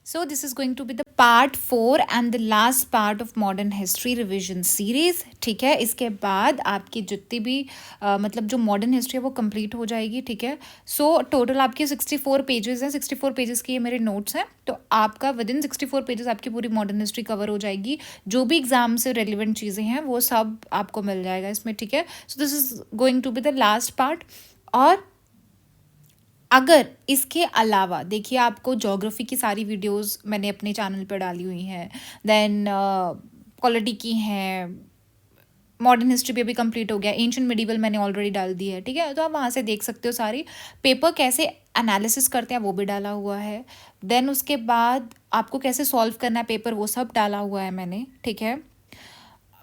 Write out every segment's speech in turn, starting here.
So, this is going to be the part 4 and the last part of modern history revision series. ठीक है, इसके बाद आपकी जितनी भी मतलब जो मॉडर्न हिस्ट्री है वो कंप्लीट हो जाएगी. ठीक है. सो टोटल आपके 64 पेजेस हैं. 64 पेजेस के ये मेरे नोट्स हैं. तो आपका विद इन 64 पेजेस आपकी पूरी मॉडर्न हिस्ट्री कवर हो जाएगी. जो भी एग्जाम से रेलिवेंट चीज़ें हैं वो सब आपको मिल जाएगा इसमें. ठीक है. So this is going to be the last part. और अगर इसके अलावा देखिए, आपको ज्योग्राफी की सारी वीडियोस मैंने अपने चैनल पर डाली हुई हैं. देन पॉलिटी की हैं. मॉडर्न हिस्ट्री भी अभी कंप्लीट हो गया. एंशिएंट मिडीवल मैंने ऑलरेडी डाल दी है. ठीक है. तो आप वहाँ से देख सकते हो सारी. पेपर कैसे एनालिसिस करते हैं वो भी डाला हुआ है. देन उसके बाद आपको कैसे सॉल्व करना है पेपर, वो सब डाला हुआ है मैंने. ठीक है.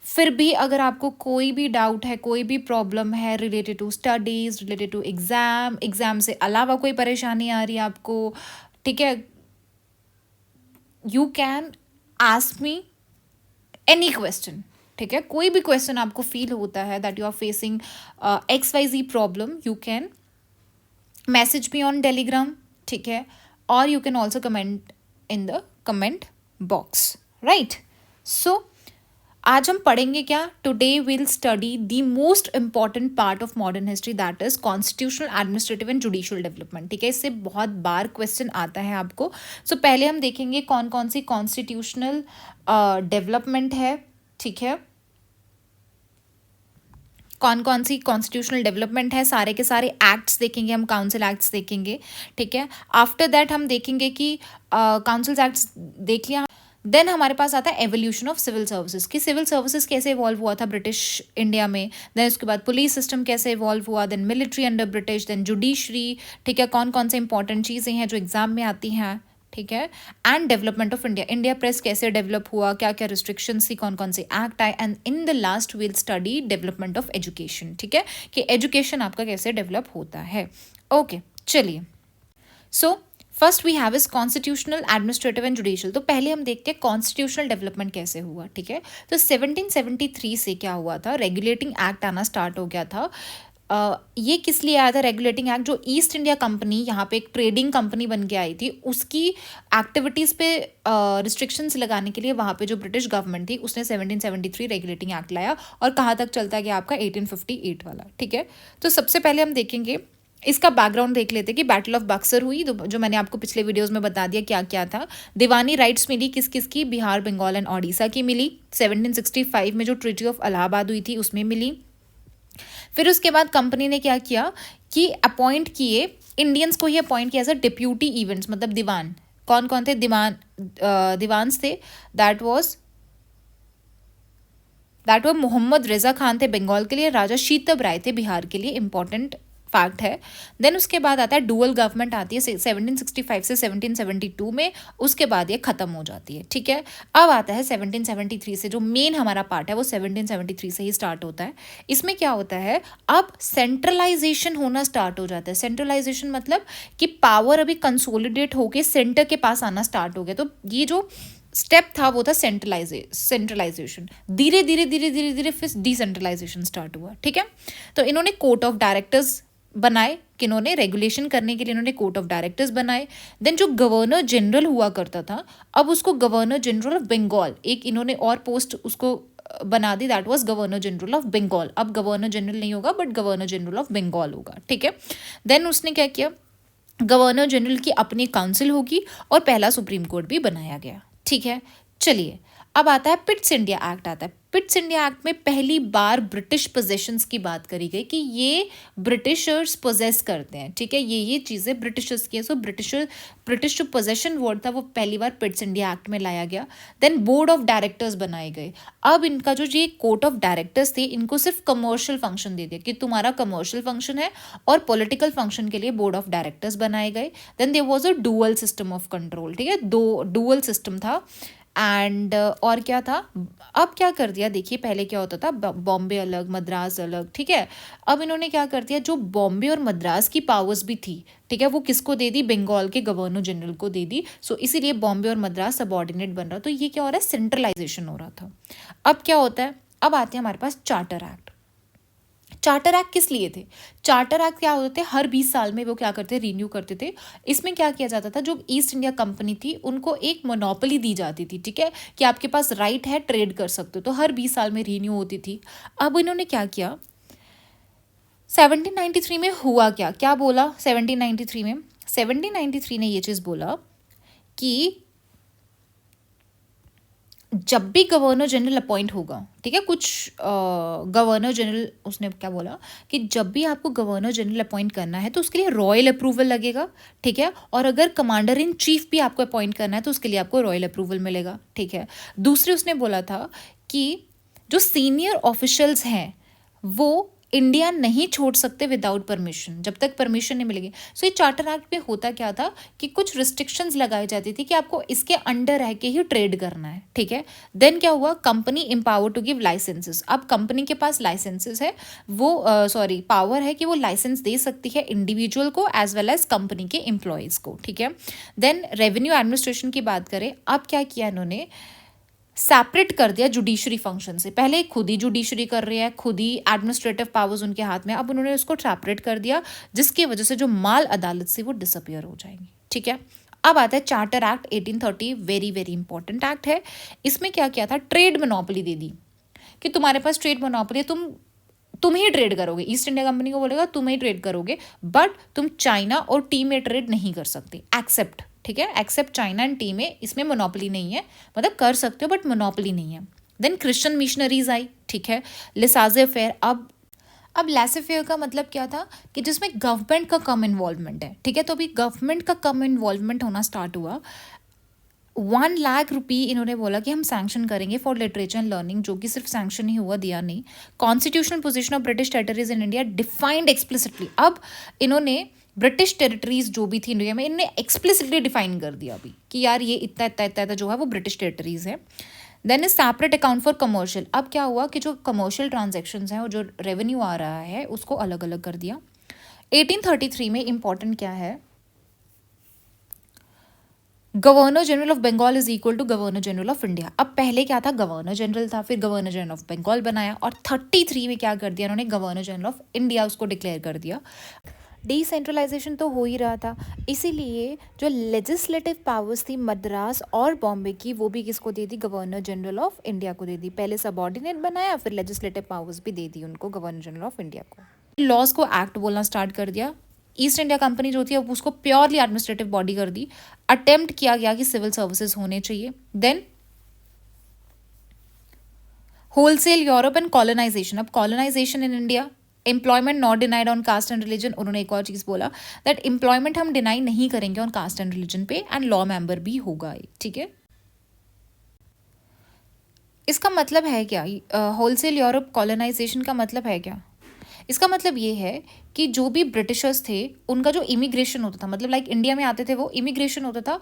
फिर भी अगर आपको कोई भी डाउट है, कोई भी प्रॉब्लम है related to studies, related to exam से अलावा कोई परेशानी आ रही है आपको, ठीक है, you can ask me any question. ठीक है. कोई भी क्वेश्चन आपको फील होता है that you are facing XYZ problem, you can message me on Telegram. ठीक है. और you can also comment in the comment box. Right. So आज हम पढ़ेंगे क्या? Today will study the most important part of modern history, that is constitutional, administrative and judicial development. ठीक है. इससे बहुत बार क्वेश्चन आता है आपको. सो पहले हम देखेंगे कौन कौन सी कॉन्स्टिट्यूशनल डेवलपमेंट है. ठीक है. कौन कौन सी कॉन्स्टिट्यूशनल डेवलपमेंट है, सारे के सारे एक्ट्स देखेंगे हम, काउंसिल एक्ट्स देखेंगे. ठीक है. आफ्टर दैट हम देखेंगे कि काउंसिल एक्ट्स देख लिया. देन हमारे पास आता है एवोल्यूशन ऑफ सिविल सर्विसेज, कि सिविल सर्विसेज कैसे इवॉल्व हुआ था ब्रिटिश इंडिया में. देन उसके बाद पुलिस सिस्टम कैसे इवॉल्व हुआ. Then military under British. Then judiciary. ठीक है. कौन कौन से इंपॉर्टेंट चीज़ें हैं जो एग्जाम में आती हैं. ठीक है. And development of India, India press कैसे डेवलप हुआ, क्या क्या रिस्ट्रिक्शंस थी, कौन कौन से एक्ट आए. And in the last will study development of education. ठीक है. कि एजुकेशन आपका कैसे डेवलप होता है. ओके. चलिए. So first we have is constitutional, administrative and judicial. तो पहले हम देखते हैं कॉन्स्टिट्यूशनल डेवलपमेंट कैसे हुआ. ठीक है. तो 1773 से क्या हुआ था, रेगुलेटिंग एक्ट आना स्टार्ट हो गया था. ये किस लिए आया था रेगुलेटिंग एक्ट? जो ईस्ट इंडिया कंपनी यहाँ पे एक ट्रेडिंग कंपनी बन के आई थी, उसकी एक्टिविटीज़ पे रिस्ट्रिक्शंस लगाने के लिए वहाँ पे जो ब्रिटिश गवर्नमेंट थी उसने 1773 रेगुलेटिंग एक्ट लाया. और कहाँ तक चलता है कि आपका 1858 वाला. ठीक है. तो सबसे पहले हम देखेंगे, इसका बैकग्राउंड देख लेते कि बैटल ऑफ बक्सर हुई, जो मैंने आपको पिछले वीडियोस में बता दिया क्या क्या था. दीवानी राइट्स मिली किस किस की? बिहार, बंगाल एंड ओडिशा की मिली. 1765 में जो ट्रीटी ऑफ इलाहाबाद हुई थी उसमें मिली. फिर उसके बाद कंपनी ने क्या किया कि अपॉइंट किए इंडियंस को ही अपॉइंट किया एज अ डिप्यूटी इवेंट्स, मतलब दीवान. कौन कौन थे दीवान्स थे? दैट वॉज मोहम्मद रजा खान थे बंगाल के लिए, राजा शीतब राय थे बिहार के लिए. इंपॉर्टेंट फैक्ट है. देन उसके बाद आता है डुअल गवर्नमेंट आती है 1765 से 1772 में. उसके बाद ये खत्म हो जाती है. ठीक है. अब आता है 1773 से, जो मेन हमारा पार्ट है वो 1773 से ही स्टार्ट होता है. इसमें क्या होता है, अब सेंट्रलाइजेशन होना स्टार्ट हो जाता है. सेंट्रलाइजेशन मतलब कि पावर अभी कंसोलिडेट होके सेंटर के पास आना स्टार्ट हो गया. तो ये जो स्टेप था वो था सेंट्रलाइजेशन. धीरे धीरे धीरे धीरे धीरे फिर डिसेंट्रलाइजेशन स्टार्ट हुआ. ठीक है. तो इन्होंने कोर्ट ऑफ डायरेक्टर्स बनाए. किन्होंने रेगुलेशन करने के लिए इन्होंने कोर्ट ऑफ डायरेक्टर्स बनाए. देन जो गवर्नर जनरल हुआ करता था, अब उसको गवर्नर जनरल ऑफ बंगाल, एक इन्होंने और पोस्ट उसको बना दी, that was governor general of Bengal. अब गवर्नर जनरल नहीं होगा but governor general of Bengal होगा. ठीक है. देन उसने क्या किया, गवर्नर जनरल की अपनी काउंसिल होगी और पहला सुप्रीम कोर्ट भी बनाया गया. ठीक है. चलिए. अब आता है पिट्स इंडिया एक्ट. आता है पिट्स इंडिया एक्ट में पहली बार ब्रिटिश पोजेशंस की बात करी गई कि ये ब्रिटिशर्स पोजेस करते हैं. ठीक है. ये चीज़ें ब्रिटिशर्स की है. सो ब्रिटिश जो पोजेशन वर्ड था वो पहली बार पिट्स इंडिया एक्ट में लाया गया. देन बोर्ड ऑफ डायरेक्टर्स बनाए गए. अब इनका जो ये कोर्ट ऑफ डायरेक्टर्स थे, इनको सिर्फ कमर्शियल फंक्शन दे दिया कि तुम्हारा कमर्शियल फंक्शन है, और पॉलिटिकल फंक्शन के लिए बोर्ड ऑफ डायरेक्टर्स बनाए गए. Then there was a dual system of control. ठीक है. दो डुअल सिस्टम था. एंड और क्या था, अब क्या कर दिया, देखिए पहले क्या होता था, बॉम्बे अलग, मद्रास अलग. ठीक है. अब इन्होंने क्या कर दिया, जो बॉम्बे और मद्रास की पावर्स भी थी, ठीक है, वो किसको दे दी? बंगाल के गवर्नर जनरल को दे दी. सो इसीलिए बॉम्बे और मद्रास सबऑर्डिनेट बन रहा. तो ये क्या हो रहा है, सेंट्रलाइजेशन हो रहा था. अब क्या होता है, अब आते हैं हमारे पास चार्टर एक्ट. चार्टर एक्ट किस लिए थे? चार्टर एक्ट क्या होते थे, हर 20 साल में वो क्या करते, रिन्यू करते थे। इसमें क्या किया जाता था, जो ईस्ट इंडिया कंपनी थी उनको एक मोनोपोली दी जाती थी, ठीक है, कि आपके पास राइट है, ट्रेड कर सकते हो, तो हर 20 साल में रिन्यू होती थी। अब इन्होंने क्या किया, 1793 में हुआ क्या, क्या बोला 1793 में, 1793 ने ये चीज़ बोला कि जब भी गवर्नर जनरल अपॉइंट होगा, ठीक है, कुछ गवर्नर जनरल, उसने क्या बोला कि जब भी आपको गवर्नर जनरल अपॉइंट करना है तो उसके लिए रॉयल अप्रूवल लगेगा, ठीक है, और अगर कमांडर इन चीफ भी आपको अपॉइंट करना है तो उसके लिए आपको रॉयल अप्रूवल मिलेगा, ठीक है। दूसरे उसने बोला था कि जो सीनियर ऑफिशियल्स हैं वो इंडिया नहीं छोड़ सकते विदाउट परमिशन, जब तक परमिशन नहीं मिलेगी। सो ये चार्टर एक्ट में होता क्या था कि कुछ रिस्ट्रिक्शंस लगाई जाती थी कि आपको इसके अंडर रह के ही ट्रेड करना है, ठीक है। देन क्या हुआ, company empower to give licences, अब कंपनी के पास लाइसेंसेस है, वो पावर है कि वो लाइसेंस दे सकती है इंडिविजुअल को एज वेल एज कंपनी के एम्प्लॉयज़ को, ठीक है। देन रेवेन्यू एडमिनिस्ट्रेशन की बात करें, अब क्या किया इन्होंने, सेपरेट कर दिया जुडिशरी फंक्शन से। पहले खुद ही जुडिशरी कर रहे हैं, खुद ही एडमिनिस्ट्रेटिव पावर्स उनके हाथ में, अब उन्होंने उसको सेपरेट कर दिया, जिसकी वजह से जो माल अदालत से वो डिसअपियर हो जाएंगी, ठीक है। अब आता है charter act 1830, very very important act है। इसमें क्या किया था, ट्रेड मोनोपोली दे दी कि तुम्हारे पास ट्रेड मोनोपोली है, तुम ही ट्रेड करोगे, ईस्ट इंडिया कंपनी को बोलेगा तुम ही ट्रेड करोगे, बट तुम चाइना और टी में ट्रेड नहीं कर सकते, एक्सेप्ट, ठीक है, एक्सेप्ट चाइना एंड टी में, इसमें मोनोपोली नहीं है, मतलब कर सकते हो बट मोनोपोली नहीं है। देन क्रिश्चियन मिशनरीज आई, ठीक है, लिसाजे फेयर। अब लेसे फेयर का मतलब क्या था कि जिसमें गवर्नमेंट का कम इन्वॉल्वमेंट है, ठीक है, तो अभी गवर्नमेंट का कम इन्वॉल्वमेंट होना स्टार्ट हुआ। 1 लाख रुपी इन्होंने बोला कि हम सैंक्शन करेंगे फॉर लिटरेचर एंड लर्निंग, जो कि सिर्फ सैंक्शन ही हुआ, दिया नहीं। Constitutional position of British territories in India defined explicitly, अब इन्होंने ब्रिटिश टेरिटरीज जो भी थी इंडिया में, इन्हें एक्सप्लिसिटली डिफाइन कर दिया अभी कि यार ये इतना इतना इतना इतना जो है वो ब्रिटिश टेरिटरीज है। Then is separate account for commercial, अब क्या हुआ कि जो कमर्शियल ट्रांजेक्शन्स हैं और जो रेवेन्यू आ रहा है उसको अलग अलग कर दिया। 1833 में इंपॉर्टेंट क्या है, governor general of Bengal is equal to governor general of India. अब पहले क्या था, गवर्नर जनरल था, फिर गवर्नर जनरल ऑफ बंगाल बनाया, और 33 में क्या कर दिया इन्होंने, गवर्नर जनरल ऑफ इंडिया उसको डिक्लेयर कर दिया। डिसेंट्रलाइजेशन तो हो ही रहा था, इसीलिए जो लेजिस्लेटिव पावर्स थी मद्रास और बॉम्बे की, वो भी किसको दे दी, गवर्नर जनरल ऑफ इंडिया को दे दी। पहले सबऑर्डिनेट बनाया, फिर लेजिस्लेटिव पावर्स भी दे दी उनको, गवर्नर जनरल ऑफ इंडिया को। लॉज को एक्ट बोलना स्टार्ट कर दिया। ईस्ट इंडिया कंपनी जो थी अब उसको प्योरली एडमिनिस्ट्रेटिव बॉडी कर दी। अटेम्प्ट किया गया कि सिविल सर्विसेज होने चाहिए। Then wholesale Europe and colonisation, अब colonisation in India, employment not denied on caste and religion, उन्होंने एक और चीज़ बोला दैट एम्प्लॉयमेंट हम डिनाई नहीं करेंगे ऑन कास्ट एंड रिलीजन पे, एंड लॉ मेंबर भी होगा, ठीक है। इसका मतलब है क्या, होलसेल यूरोप कॉलोनाइजेशन का मतलब है क्या, इसका मतलब ये है कि जो भी ब्रिटिशर्स थे उनका जो इमिग्रेशन होता था, मतलब लाइक इंडिया में आते थे वो इमिग्रेशन होता था,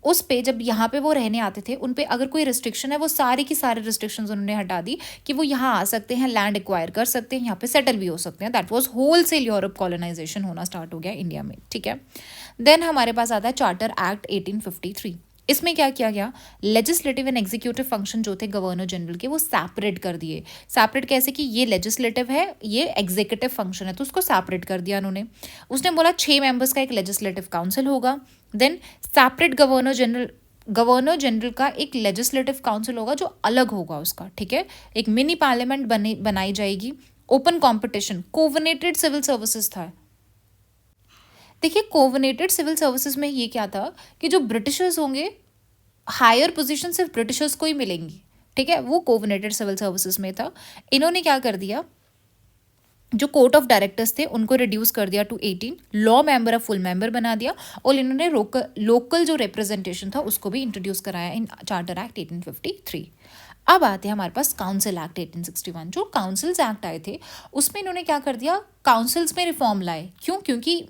उस पे जब यहाँ पे वो रहने आते थे उन पे अगर कोई रिस्ट्रिक्शन है वो सारी की सारी रिस्ट्रिक्शंस उन्होंने हटा दी कि वो यहाँ आ सकते हैं, लैंड एक्वायर कर सकते हैं, यहाँ पे सेटल भी हो सकते हैं। That was wholesale Europe colonisation होना स्टार्ट हो गया इंडिया में, ठीक है। देन हमारे पास आता है चार्टर एक्ट 1853। इसमें क्या किया गया, लेजिस्लेटिव एंड एग्जीक्यूटिव फंक्शन जो थे गवर्नर जनरल के वो सेपरेट कर दिए। सेपरेट कैसे कि ये लेजिस्लेटिव है, ये एग्जीक्यूटिव फंक्शन है, तो उसको सेपरेट कर दिया उन्होंने। उसने बोला 6 मेंबर्स का एक लेजिस्लेटिव काउंसिल होगा। देन सेपरेट गवर्नर जनरल का एक लेजिस्लेटिव काउंसिल होगा जो अलग होगा उसका, ठीक है। एक मिनी पार्लियामेंट बनाई जाएगी। ओपन कॉम्पिटिशन, कोविनेटेड सिविल सर्विसेज था। देखिए कोविनेटेड सिविल सर्विसेज में ये क्या था कि जो ब्रिटिशर्स होंगे, हायर पोजीशन सिर्फ ब्रिटिशर्स को ही मिलेंगी, ठीक है, वो कोविनेटेड सिविल सर्विसेज में था। इन्होंने क्या कर दिया, जो कोर्ट ऑफ डायरेक्टर्स थे उनको रिड्यूस कर दिया टू 18, लॉ मेंबर अब फुल मेंबर बना दिया, और इन्होंने लोकल जो रिप्रेजेंटेशन था उसको भी इंट्रोड्यूस कराया इन चार्टर एक्ट 1853। अब आते हैं हमारे पास काउंसिल एक्ट 1861। जो काउंसिल्स एक्ट आए थे उसमें इन्होंने क्या कर दिया, काउंसिल्स में रिफॉर्म लाए। क्यों, क्योंकि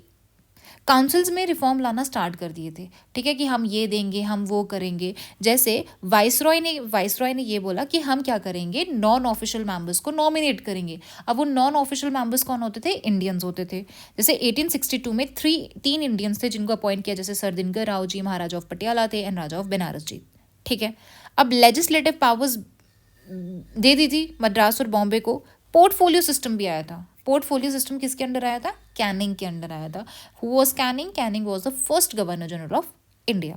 काउंसिल्स में रिफॉर्म लाना स्टार्ट कर दिए थे, ठीक है, कि हम ये देंगे, हम वो करेंगे। जैसे वाइसरॉय ने ये बोला कि हम क्या करेंगे, नॉन ऑफिशियल मेंबर्स को नॉमिनेट करेंगे। अब वो नॉन ऑफिशियल मेंबर्स कौन होते थे, इंडियंस होते थे। जैसे 1862 में 3 इंडियंस थे जिनको अपॉइंट किया, जैसे सर दिनकर राव जी, महाराजा ऑफ पटियाला थे, एंड राजा ऑफ बनारस जी, ठीक है। अब लेजिस्लेटिव पावर्स दे दी थी मद्रास और बॉम्बे को, पोर्टफोलियो सिस्टम भी आया था। पोर्टफोलियो सिस्टम किसके अंडर आया था? कैनिंग के अंडर आया था। Who was Canning? Canning was the first governor general of India,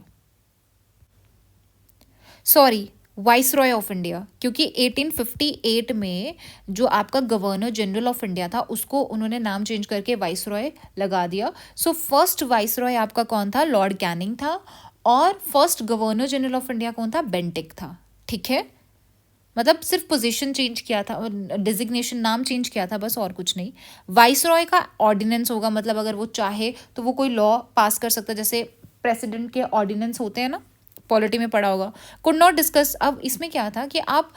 sorry viceroy of India, क्योंकि 1858 में जो आपका गवर्नर जनरल ऑफ इंडिया था उसको उन्होंने नाम चेंज करके वाइसरॉय लगा दिया। सो फर्स्ट वाइसरॉय आपका कौन था? लॉर्ड कैनिंग था। और first governor general of India कौन था? बेंटिक था। ठीक है, मतलब सिर्फ पोजीशन चेंज किया था, डिजिग्नेशन नाम चेंज किया था, बस और कुछ नहीं। वाइसरॉय का ऑर्डिनेंस होगा, मतलब अगर वो चाहे तो वो कोई लॉ पास कर सकता है, जैसे प्रेसिडेंट के ऑर्डिनेंस होते हैं ना, पॉलिटी में पढ़ा होगा। कुड नॉट डिस्कस, अब इसमें क्या था कि आप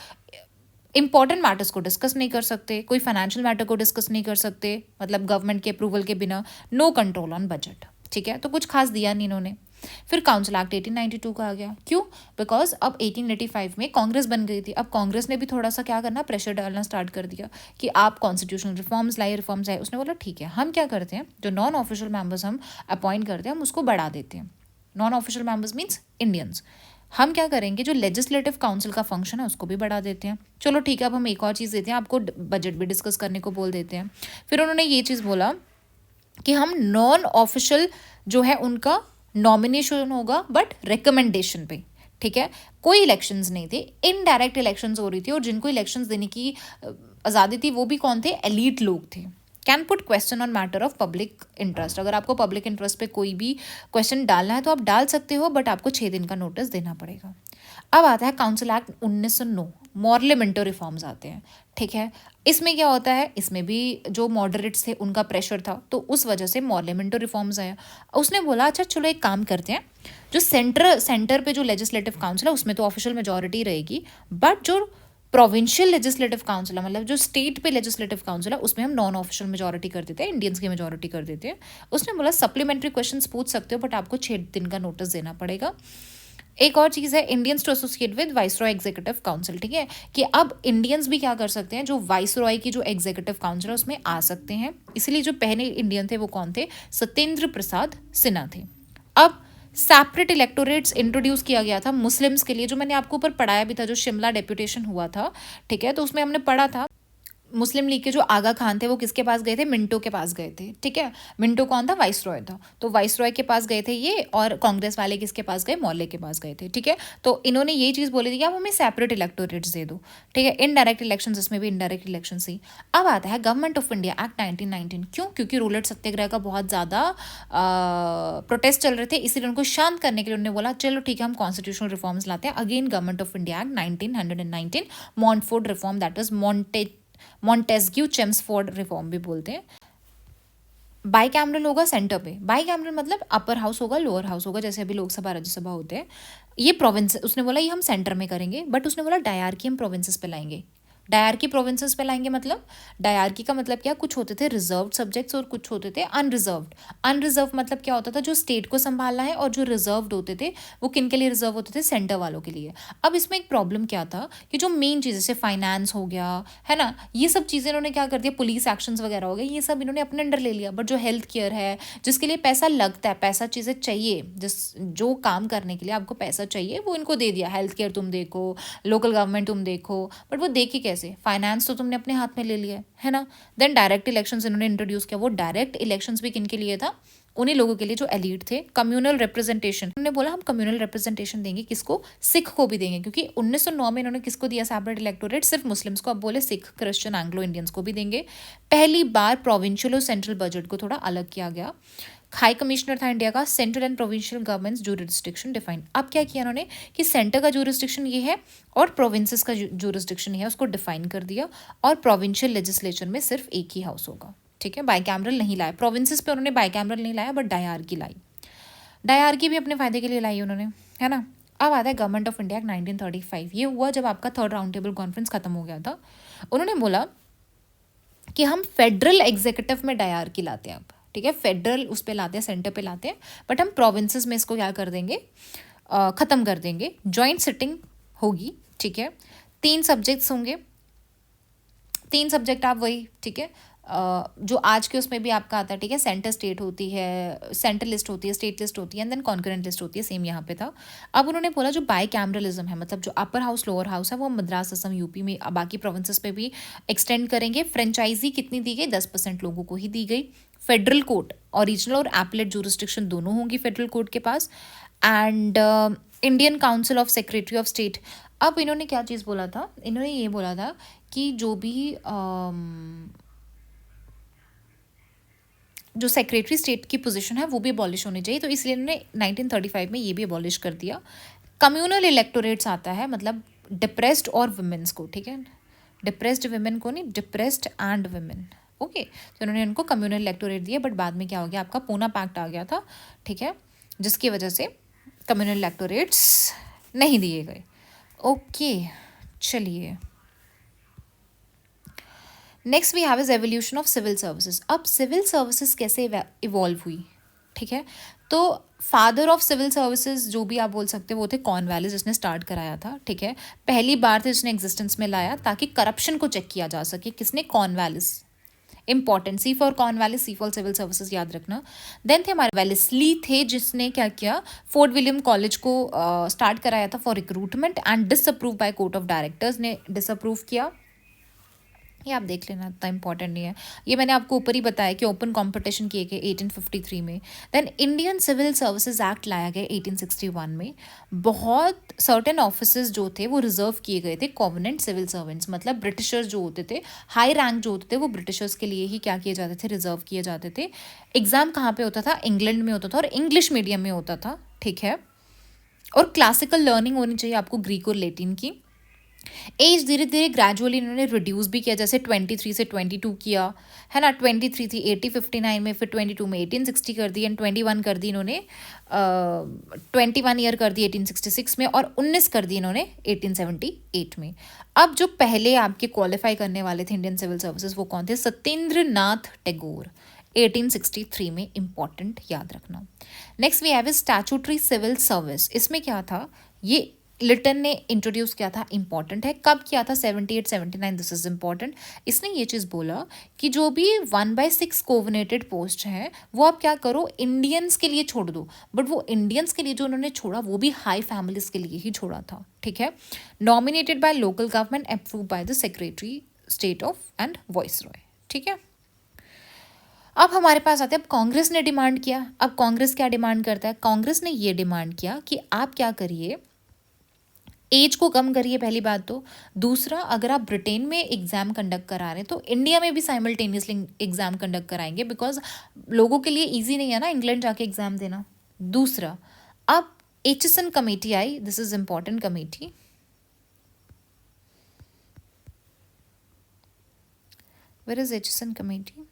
इंपॉर्टेंट मैटर्स को डिस्कस नहीं कर सकते, कोई फाइनेंशियल मैटर को डिस्कस नहीं कर सकते, मतलब गवर्नमेंट के अप्रूवल के बिना। नो कंट्रोल ऑन बजट, ठीक है, तो कुछ खास दिया नहीं इन्होंने। फिर काउंसिल एक्ट 1892 का आ गया, क्यों? बिकॉज अब 1885 में कांग्रेस बन गई थी। अब कांग्रेस ने भी थोड़ा सा क्या करना, प्रेशर डालना स्टार्ट कर दिया कि आप कॉन्स्टिट्यूशनल रिफॉर्म्स लाए। उसने बोला ठीक है, हम क्या करते हैं, जो नॉन ऑफिशियल मेंबर्स हम अपॉइंट करते हैं हम उसको बढ़ा देते हैं। Non official members means Indians. हम क्या करेंगे, जो लेजिस्लेटिव काउंसिल का फंक्शन है उसको भी बढ़ा देते हैं। चलो ठीक है, अब हम एक और चीज़ देते हैं आपको, बजट भी डिस्कस करने को बोल देते हैं। फिर उन्होंने ये चीज़ बोला कि हम नॉन ऑफिशियल जो है उनका नॉमिनेशन होगा बट रिकमेंडेशन पे, ठीक है। कोई इलेक्शंस नहीं थे, इनडायरेक्ट इलेक्शंस हो रही थी, और जिनको इलेक्शंस देने की आज़ादी थी वो भी कौन थे? एलीट लोग थे। Can put question on matter of public interest, अगर आपको पब्लिक इंटरेस्ट पे कोई भी क्वेश्चन डालना है तो आप डाल सकते हो, बट आपको 6 दिन का नोटिस देना पड़ेगा। अब आता है काउंसिल एक्ट 1909, मॉर्लिमेंटो रिफॉर्म्स आते हैं, ठीक है। इसमें क्या होता है, इसमें भी जो मॉडरेट्स थे उनका प्रेशर था, तो उस वजह से मॉर्लिमेंटो रिफॉर्म्स आया। उसने बोला अच्छा चलो एक काम करते हैं, जो सेंटर पे जो लेजिस्लेटिव काउंसिल है उसमें तो ऑफिशियल मेजोरिटी रहेगी, बट जो प्रोविंशियल लेजिस्लेटिव काउंसिल है, मतलब जो स्टेट पे लेजिस्लेटिव काउंसिल है, उसमें हम नॉन ऑफिशियल मेजोरिटी कर देते हैं, इंडियंस की मेजोरिटी कर देते हैं। उसने बोला सप्लीमेंट्री क्वेश्चंस पूछ सकते हो, बट आपको 6 दिन का नोटिस देना पड़ेगा। एक और चीज़ है, Indians to associate with viceroy executive council, ठीक है, कि अब इंडियंस भी क्या कर सकते हैं, जो वाइसरॉय की जो एग्जीक्यूटिव काउंसिल है उसमें आ सकते हैं। इसलिए जो पहले इंडियन थे वो कौन थे? सत्येंद्र प्रसाद सिन्हा थे। अब सेपरेट इलेक्टोरेट्स इंट्रोड्यूस किया गया था मुस्लिम्स के लिए, जो मैंने आपको ऊपर पढ़ाया भी था, जो शिमला डेप्यूटेशन हुआ था, ठीक है, तो उसमें हमने पढ़ा था मुस्लिम लीग के जो आगा खान थे वो किसके पास गए थे? मिंटो के पास गए थे, ठीक है। मिंटो कौन था? वाइसरॉय था, तो वाइसरॉय के पास गए थे ये, और कांग्रेस वाले किसके पास गए? मौर्य के पास गए थे, ठीक है। तो इन्होंने ये चीज़ बोली थी कि आप हमें सेपरेट इलेक्टोरेट्स दे दो, ठीक है। इनडायरेक्ट इलेक्शन, इसमें भी इनडायरेक्ट इलेक्शन ही। अब आता है गवर्नमेंट ऑफ इंडिया एक्ट 1919, क्यों? क्योंकि रूलर सत्याग्रह का बहुत ज़्यादा प्रोटेस्ट चल रहे थे, इसीलिए उनको शांत करने के लिए उन्होंने बोला चलो ठीक है हम कॉन्स्टिट्यूशनल रिफॉर्म्स लाते हैं। Again government of India act 1919, Montford reform, that is Montesquieu Chelmsford reform भी बोलते हैं। बाई कैमरल होगा सेंटर पे, बाई कैमरल मतलब अपर हाउस होगा लोअर हाउस होगा, जैसे अभी लोकसभा राज्यसभा होते हैं। ये प्रोविंस, उसने बोला ये हम सेंटर में करेंगे, बट उसने बोला डायरकी हम प्रोविंसेस पे लाएंगे। डायरकी प्रोविंसेस पे लाएंगे मतलब, डायरकी का मतलब क्या, कुछ होते थे रिजर्व्ड सब्जेक्ट्स और कुछ होते थे अनरिजर्व्ड। अनरिजर्व मतलब क्या होता था, जो स्टेट को संभालना है, और जो रिजर्व्ड होते थे वो किन के लिए रिजर्व होते थे? सेंटर वालों के लिए। अब इसमें एक प्रॉब्लम क्या था कि जो मेन चीज़ जैसे फाइनेंस हो गया है ना, ये सब चीज़ें इन्होंने क्या कर दिया, पुलिस एक्शंस वगैरह हो गए, ये सब इन्होंने अपने अंडर ले लिया। बट जो हेल्थ केयर है, जिसके लिए पैसा लगता है, पैसा चीज़ें चाहिए, जो काम करने के लिए आपको पैसा चाहिए वो इनको दे दिया। हेल्थ केयर तुम देखो, लोकल गवर्नमेंट तुम देखो, बट वो देखी कैसे? फाइनेंस तो तुमने अपने हाथ में ले लिया है ना। देन डायरेक्ट इलेक्शंस इन्होंने इंट्रोड्यूस किया। वो डायरेक्ट इलेक्शंस भी किन के लिए था? उन्हीं लोगों के लिए जो एलीट थे। कम्युनल रिप्रेजेंटेशन, उन्होंने बोला हम कम्युनल रिप्रेजेंटेशन देंगे, किसको? सिख को भी देंगे, क्योंकि 1909 में इन्होंने किसको दिया सेपरेट इलेक्टोरेट? सिर्फ मुस्लिम्स को। अब बोले सिख, क्रिश्चियन, एंग्लो इंडियंस को भी देंगे। पहली बार प्रोविंशियल और सेंट्रल बजट को थोड़ा अलग किया गया। हाई कमिश्नर था इंडिया का, central and provincial governments jurisdiction define. अब क्या किया उन्होंने कि सेंटर का जूरिस्डिक्शन ये है और प्रोविंसेस का जूरिस्डिक्शन है, उसको डिफाइन कर दिया। और प्रोविंशियल लेजिस्लेचर में सिर्फ एक ही हाउस होगा, ठीक है। बाइकैमरल नहीं लाया, प्रोविंसेस पे उन्होंने बाइकैमरल नहीं लाया, बट डायरकी लाई। डायरकी भी अपने फायदे के लिए लाई उन्होंने, है ना। अब आता है गवर्नमेंट ऑफ इंडिया 1935। ये हुआ जब आपका थर्ड राउंड टेबल कॉन्फ्रेंस खत्म हो गया था। उन्होंने बोला कि हम फेडरल एग्जीक्यूटिव में डायरकी लाते हैं अब, ठीक है। फेडरल उस पर लाते हैं, सेंटर पे लाते हैं, बट हम प्रोविंसेस में इसको क्या कर देंगे, ख़त्म कर देंगे। जॉइंट सिटिंग होगी, ठीक है। 3 सब्जेक्ट्स होंगे, 3 सब्जेक्ट आप वही, ठीक है। जो आज के उसमें भी आपका आता है, ठीक है, सेंटर स्टेट होती है, सेंट्रल लिस्ट होती है, स्टेट लिस्ट होती है, एंड देन कॉन्करेंट लिस्ट होती है, सेम यहाँ पे था। अब उन्होंने बोला जो बाई कैमरलिज्म है, मतलब जो अपर हाउस लोअर हाउस है, वो मद्रास, असम, यूपी में बाकी प्रोविंसेस पे भी एक्सटेंड करेंगे। फ्रेंचाइजी कितनी दी गई? 10% लोगों को ही दी गई। फेडरल कोर्ट, ओरिजिनल और एपलेट जूरिस्डिक्शन दोनों होंगी फेडरल कोर्ट के पास। And Indian Council of Secretary of State. अब इन्होंने क्या चीज़ बोला था? इन्होंने ये बोला था कि जो भी जो सेक्रेटरी स्टेट की पोजीशन है वो भी अबॉलिश होनी चाहिए, तो इसलिए इन्होंने 1935 में ये भी अबॉलिश कर दिया। कम्युनल इलेक्टोरेट्स आता है, मतलब डिप्रेस्ड और वुमेन्स को, ठीक है, डिप्रेस्ड वुमेन को नहीं, डिप्रेस्ड एंड वुमेन, ओके। तो इन्होंने उनको कम्युनल इलेक्टोरेट दिया, बट बाद में क्या हो गया, आपका पूना पैक्ट आ गया था, ठीक है, जिसकी वजह से कम्युनल इलेक्टोरेट्स नहीं दिए गए। ओके, चलिए next we have is evolution of civil services. अब सिविल सर्विसेज कैसे इवॉल्व हुई, ठीक है, तो फादर ऑफ सिविल सर्विसेज जो भी आप बोल सकते हो वो थे कॉर्नवालिस, जिसने स्टार्ट कराया था, ठीक है, पहली बार थे जिसने एग्जिस्टेंस में लाया ताकि करप्शन को चेक किया जा सके। किसने? Cornwallis. Important, C for Cornwallis, C for civil services, याद रखना। देन थे हमारे वेलेस्ली थे, जिसने क्या किया, फोर्ट विलियम कॉलेज को स्टार्ट कराया था for recruitment, and disapprove by court of directors ने डिसअप्रूव किया। ये आप देख लेना, इतना इंपॉर्टेंट नहीं है, ये मैंने आपको ऊपर ही बताया कि ओपन कंपटीशन किए गए 1853 में। Then Indian civil services act लाया गया 1861 में। बहुत सर्टेन ऑफिसेज जो थे वो रिजर्व किए गए थे कॉवेनेंट सिविल सर्वेंट्स, मतलब ब्रिटिशर्स जो होते थे, हाई रैंक जो होते थे, वो ब्रिटिशर्स के लिए ही क्या किए जाते थे, रिजर्व किए जाते थे। एग्जाम कहाँ पे होता था? इंग्लैंड में होता था, और इंग्लिश मीडियम में होता था, ठीक है, और क्लासिकल लर्निंग होनी चाहिए आपको ग्रीक और लैटिन की। एज धीरे धीरे ग्रेजुअली इन्होंने रिड्यूस भी किया, जैसे 23 से 22 किया, है ना, 23 थी 1859 में, फिर 22 में 1860 कर दी, एंड 21 कर दी इन्होंने 21 ईयर कर दी 1866 में, और 19 कर दी इन्होंने 1878 में। अब जो पहले आपके क्वालिफाई करने वाले थे इंडियन सिविल सर्विसेज, वो कौन थे? सत्येंद्र नाथ टैगोर, 1863 में, इंपॉर्टेंट, याद रखना। Next we have is statutory civil service. इसमें क्या था? ये लिटन ने इंट्रोड्यूस किया था, इंपॉर्टेंट है। कब किया था? 78-79, दिस इज इंपॉर्टेंट। इसने ये चीज़ बोला कि जो भी 1/6 कोविनेटेड पोस्ट हैं वो आप क्या करो, इंडियंस के लिए छोड़ दो, बट वो इंडियंस के लिए जो उन्होंने छोड़ा वो भी हाई फैमिलीज के लिए ही छोड़ा था, ठीक है, nominated by local government, approve by the secretary state of and voice Roy, ठीक है। अब हमारे पास आते हैं, अब कांग्रेस ने डिमांड किया। अब कांग्रेस क्या डिमांड करता है? कांग्रेस ने ये डिमांड किया कि आप क्या करिए, एज को कम करिए, पहली बात तो। दूसरा, अगर आप ब्रिटेन में एग्ज़ाम कंडक्ट करा रहे हैं तो इंडिया में भी साइमल्टेनियसली एग्ज़ाम कंडक्ट कराएंगे, बिकॉज लोगों के लिए ईजी नहीं है ना इंग्लैंड जाके एग्ज़ाम देना। दूसरा, अब एचसन कमेटी आई, this is important committee. Where is Aitchison committee?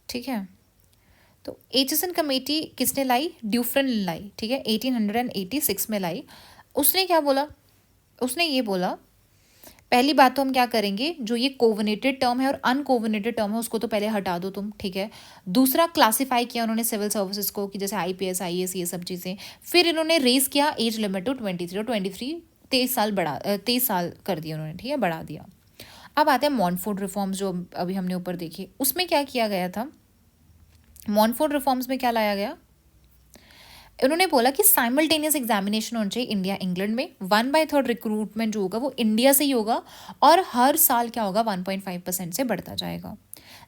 ठीक है, तो एचसन कमेटी किसने लाई? ड्यूफ्रन ने लाई, ठीक है, 1886 में लाई। उसने क्या बोला? उसने ये बोला, पहली बात तो हम क्या करेंगे, जो ये कोविनेटेड टर्म है और अनकोविनेटेड टर्म है उसको तो पहले हटा दो तुम, ठीक है। दूसरा, क्लासिफाई किया उन्होंने सिविल सर्विसेज को कि जैसे IPS IAS ये सब चीज़ें। फिर इन्होंने रेज किया एज लिमिट टू 23, और 23 साल 23 साल कर दिया उन्होंने, ठीक है, बढ़ा दिया। अब आते हैं मॉनफोर्ड रिफॉर्म्स, जो अभी हमने ऊपर देखे। उसमें क्या किया गया था? मॉनफोर्ड रिफॉर्म्स में क्या लाया गया? उन्होंने बोला कि साइमल्टेनियस एग्जामिनेशन होना चाहिए इंडिया इंग्लैंड में। 1/3 रिक्रूटमेंट जो होगा वो इंडिया से ही होगा, और हर साल क्या होगा, 1.5% से बढ़ता जाएगा।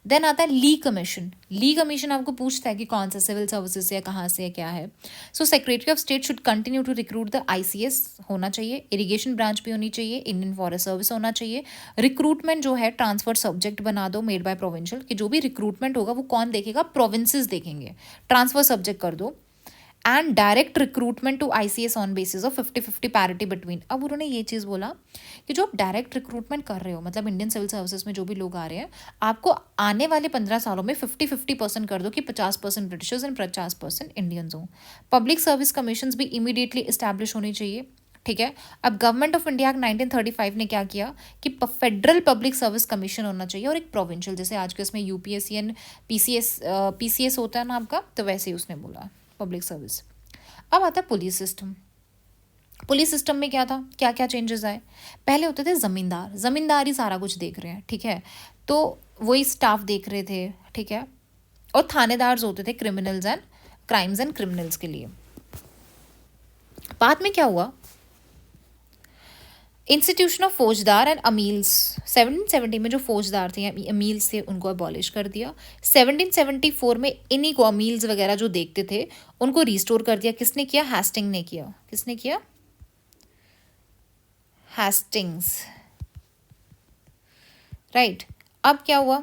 देन आता है ली कमीशन। ली कमीशन आपको पूछता है कि कौन सा सिविल सर्विसेज से, कहाँ से, क्या है। So Secretary of State should continue to recruit the ICS होना चाहिए, इरिगेशन ब्रांच भी होनी चाहिए, इंडियन फॉरेस्ट सर्विस होना चाहिए। रिक्रूटमेंट जो है ट्रांसफर सब्जेक्ट बना दो, मेड बाय प्रोविंशियल, कि जो भी रिक्रूटमेंट होगा वो कौन देखेगा? प्रोविंसेस देखेंगे, ट्रांसफर सब्जेक्ट कर दो। And direct recruitment to ICS on basis of 50-50 parity between. अब उन्होंने ये चीज़ बोला कि जो आप डायरेक्ट रिक्रूटमेंट कर रहे हो, मतलब इंडियन सिविल सर्विसेज में जो भी लोग आ रहे हैं, आपको आने वाले 15 सालों में 50-50% कर दो कि 50% ब्रिटिशर्स एंड 50% इंडियंस हों। पब्लिक सर्विस कमीशन भी इमीडिएटली इस्टेब्लिश होनी चाहिए, ठीक है। अब गवर्नमेंट ऑफ इंडिया 1935 ने क्या किया कि फेडरल पब्लिक सर्विस कमीशन होना चाहिए और एक प्रोविंशियल, जैसे आज के इसमें UPSC एंड PCS होता है ना आपका, तो वैसे ही उसने बोला पब्लिक सर्विस। अब आता है पुलिस सिस्टम। पुलिस सिस्टम में क्या था, क्या क्या चेंजेस आए? पहले होते थे जमींदार, जमींदार ही सारा कुछ देख रहे हैं, ठीक है। तो वही स्टाफ देख रहे थे, ठीक है, और थानेदार होते थे criminals and crimes and criminals के लिए। बाद में क्या हुआ, इंस्टीट्यूशन ऑफ फौजदार एंड अमील्स 1770 में जो फौजदार थे या अमील्स थे उनको अबॉलिश कर दिया। 1774 में इन्हीं को अमील्स वगैरह जो देखते थे उनको रिस्टोर कर दिया। किसने किया, हेस्टिंग ने किया। किसने किया, हेस्टिंग्स, राइट। अब क्या हुआ,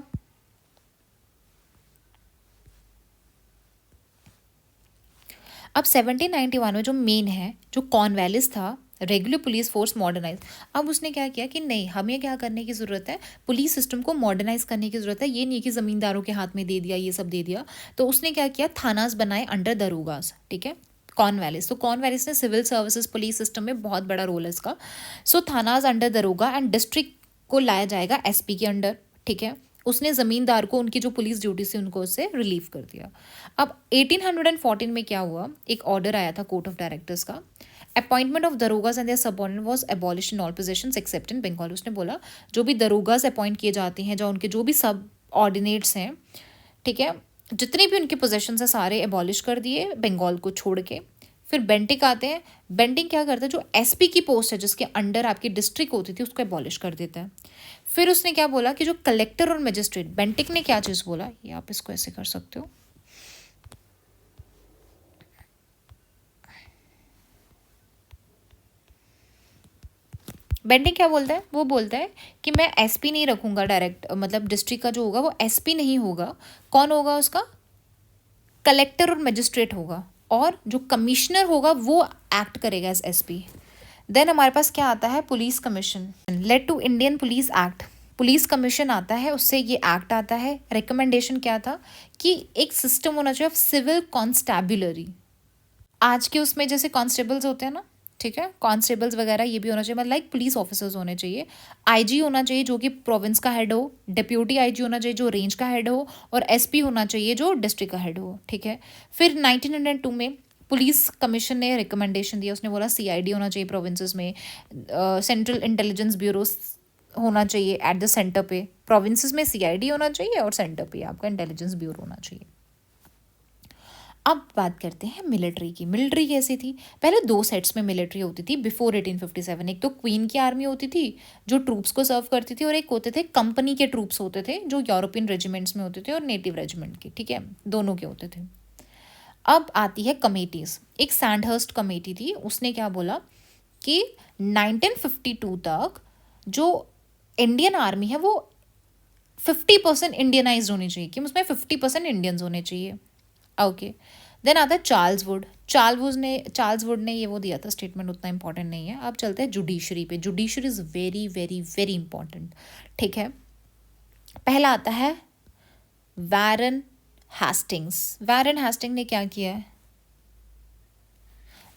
अब 1791 में जो मेन है, जो कॉर्नवालिस था, रेगुलर पुलिस फोर्स मॉडर्नाइज। अब उसने क्या किया कि नहीं, हमें क्या करने की ज़रूरत है, पुलिस सिस्टम को मॉडर्नाइज करने की ज़रूरत है। ये नहीं कि ज़मींदारों के हाथ में दे दिया, ये सब दे दिया। तो उसने क्या किया, थानास बनाए अंडर दरोगास, ठीक है, कॉर्नवालिस। तो कॉर्नवालिस ने सिविल सर्विसेज पुलिस सिस्टम में बहुत बड़ा रोल है इसका। सो थानास अंडर दरोगा एंड डिस्ट्रिक्ट को लाया जाएगा एसपी के अंडर, ठीक है। उसने ज़मींदार को उनकी जो पुलिस ड्यूटी से उनको उससे रिलीव कर दिया। अब 1814 में क्या हुआ, एक ऑर्डर आया था कोर्ट ऑफ डायरेक्टर्स का, appointment of darogas and their subordinate was abolish in all positions except in Bengal. उसने बोला जो भी दरोगास अपॉइंट किए जाते हैं, जो उनके जो भी सब ऑर्डिनेट्स हैं, ठीक है, जितने भी उनके पोजीशंस हैं सारे एबॉलिश कर दिए बंगाल को छोड़ के। फिर बेंटिक आते हैं। बेंटिक क्या करता है, जो एसपी की पोस्ट है जिसके अंडर आपकी डिस्ट्रिक्ट होती थी उसको एबॉलिश कर देता है। फिर उसने क्या बोला कि जो कलेक्टर और मजिस्ट्रेट, बेंटिक ने क्या चीज़ बोला, ये आप इसको ऐसे कर सकते हो, बेंटिक क्या बोलता है, वो बोलता है कि मैं एसपी नहीं रखूंगा डायरेक्ट, मतलब डिस्ट्रिक्ट का जो होगा वो एसपी नहीं होगा। कौन होगा उसका, कलेक्टर और मजिस्ट्रेट होगा, और जो कमिश्नर होगा वो एक्ट करेगा एज एसपी। देन हमारे पास क्या आता है, police commission, led to Indian police act. Police commission आता है, उससे ये एक्ट आता है। रिकमेंडेशन क्या था कि एक सिस्टम होना चाहिए ऑफ सिविल कॉन्स्टेबुलरी। आज के उसमें जैसे कॉन्स्टेबल्स होते हैं ना, ठीक है, कॉन्स्टेबल्स वगैरह ये भी होना चाहिए, मतलब लाइक पुलिस ऑफिसर्स होने चाहिए। आईजी होना चाहिए जो कि प्रोविंस का हेड हो, डिप्यूटी आईजी होना चाहिए जो रेंज का हेड हो, और एसपी होना चाहिए जो डिस्ट्रिक्ट का हेड हो, ठीक है। फिर 1902 में पुलिस कमीशन ने रिकमेंडेशन दिया, उसने बोला सीआईडी होना चाहिए प्रोविंसेस में, सेंट्रल इंटेलिजेंस ब्यूरो होना चाहिए एट द सेंटर पे। प्रोविंसेस में सीआईडी होना चाहिए और सेंटर पे आपका इंटेलिजेंस ब्यूरो होना चाहिए। अब बात करते हैं मिलिट्री की। मिलिट्री कैसी थी, पहले दो सेट्स में मिलिट्री होती थी बिफोर 1857। एक तो क्वीन की आर्मी होती थी जो ट्रूप्स को सर्व करती थी, और एक होते थे कंपनी के ट्रूप्स होते थे जो यूरोपियन रेजिमेंट्स में होते थे और नेटिव रेजिमेंट के, ठीक है, दोनों के होते थे। अब आती है कमेटीज। एक सैंडहर्स्ट कमेटी थी, उसने क्या बोला कि 1952 तक जो इंडियन आर्मी है वो 50% इंडियनाइज होनी चाहिए, कि उसमें 50% इंडियंस होने चाहिए। ओके, देन आता है चार्ल्स वुड। चार्ल्स वुड ने ये वो दिया था स्टेटमेंट, उतना इंपॉर्टेंट नहीं है। अब चलते हैं जुडिशरी पे। Judiciary is very very very important, ठीक है। पहला आता है वारन हेस्टिंग्स। वारन हेस्टिंग ने क्या किया है,